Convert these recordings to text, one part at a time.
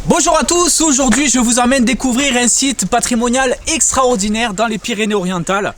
Bonjour à tous, aujourd'hui je vous emmène découvrir un site patrimonial extraordinaire dans les Pyrénées-Orientales.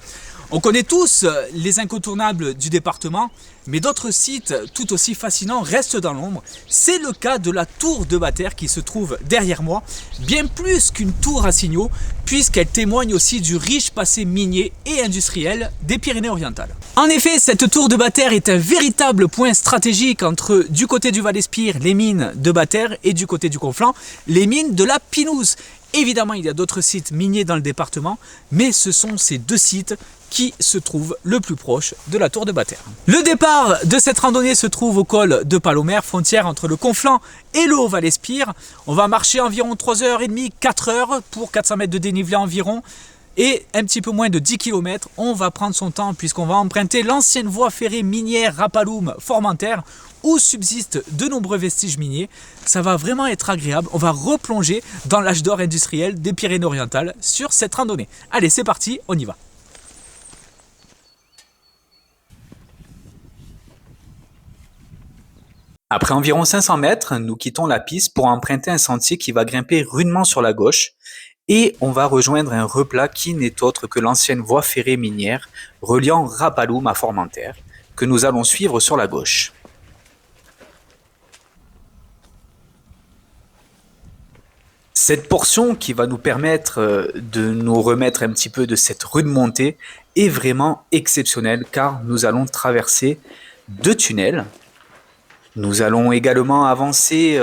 On connaît tous les incontournables du département, mais d'autres sites tout aussi fascinants restent dans l'ombre. C'est le cas de la tour de Batter qui se trouve derrière moi, bien plus qu'une tour à signaux, puisqu'elle témoigne aussi du riche passé minier et industriel des Pyrénées-Orientales. En effet, cette tour de Batter est un véritable point stratégique entre du côté du Val-Espire, les mines de Batter, et du côté du Conflent, les mines de la Pinouse. Évidemment, il y a d'autres sites miniers dans le département, mais ce sont ces deux sites qui se trouvent le plus proche de la tour de Batter. Le départ de cette randonnée se trouve au col de Palomère, frontière entre le Conflent et le Haut-Val-Espire. On va marcher environ 3h30, 4h pour 400 mètres de dénivelé environ. Et un petit peu moins de 10 km, on va prendre son temps puisqu'on va emprunter l'ancienne voie ferrée minière Rapaloum-Formentère où subsistent de nombreux vestiges miniers. Ça va vraiment être agréable, on va replonger dans l'âge d'or industriel des Pyrénées-Orientales sur cette randonnée. Allez, c'est parti, on y va. Après environ 500 mètres, nous quittons la piste pour emprunter un sentier qui va grimper rudement sur la gauche et on va rejoindre un replat qui n'est autre que l'ancienne voie ferrée minière reliant Rapaloum à Formentère que nous allons suivre sur la gauche. Cette portion qui va nous permettre de nous remettre un petit peu de cette rude montée est vraiment exceptionnelle car nous allons traverser deux tunnels. Nous allons également avancer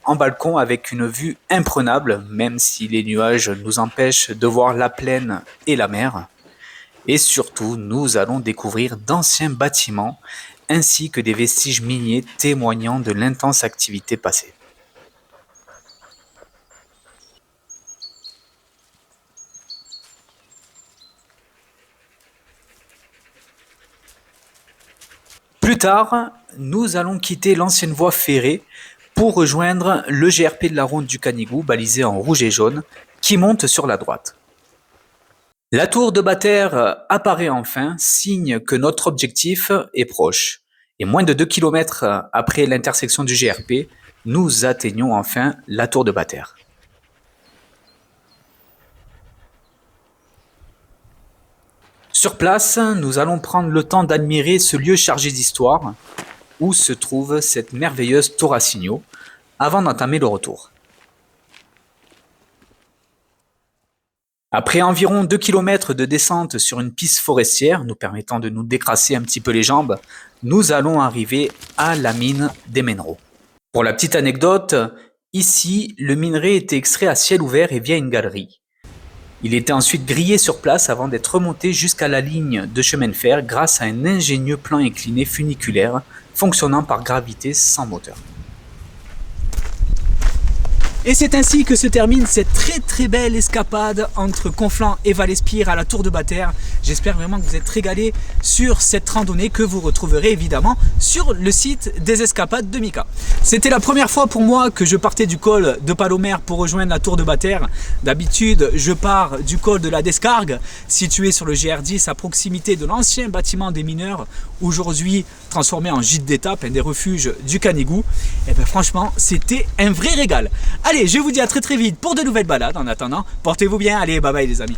en balcon avec une vue imprenable, même si les nuages nous empêchent de voir la plaine et la mer. Et surtout, nous allons découvrir d'anciens bâtiments ainsi que des vestiges miniers témoignant de l'intense activité passée. Plus tard, nous allons quitter l'ancienne voie ferrée pour rejoindre le GRP de la ronde du Canigou, balisé en rouge et jaune, qui monte sur la droite. La tour de Batter apparaît enfin, signe que notre objectif est proche. Et moins de 2 km après l'intersection du GRP, nous atteignons enfin la tour de Batter. Sur place, nous allons prendre le temps d'admirer ce lieu chargé d'histoire où se trouve cette merveilleuse tour à signaux avant d'entamer le retour. Après environ 2 km de descente sur une piste forestière nous permettant de nous décrasser un petit peu les jambes, nous allons arriver à la mine des Ménereaux. Pour la petite anecdote, ici, le minerai était extrait à ciel ouvert et via une galerie. Il était ensuite grillé sur place avant d'être remonté jusqu'à la ligne de chemin de fer grâce à un ingénieux plan incliné funiculaire fonctionnant par gravité sans moteur. Et c'est ainsi que se termine cette très belle escapade entre Conflent et Val-Espire à la tour de Batter. J'espère vraiment que vous êtes régalés sur cette randonnée que vous retrouverez évidemment sur le site des escapades de Mika. C'était la première fois pour moi que je partais du col de Palomère pour rejoindre la tour de Batter. D'habitude, je pars du col de la Descargue, situé sur le GR10 à proximité de l'ancien bâtiment des mineurs, aujourd'hui transformé en gîte d'étape, un des refuges du Canigou. Et bien franchement, c'était un vrai régal. Allez, je vous dis à très vite pour de nouvelles balades. En attendant, portez-vous bien. Allez, bye bye les amis.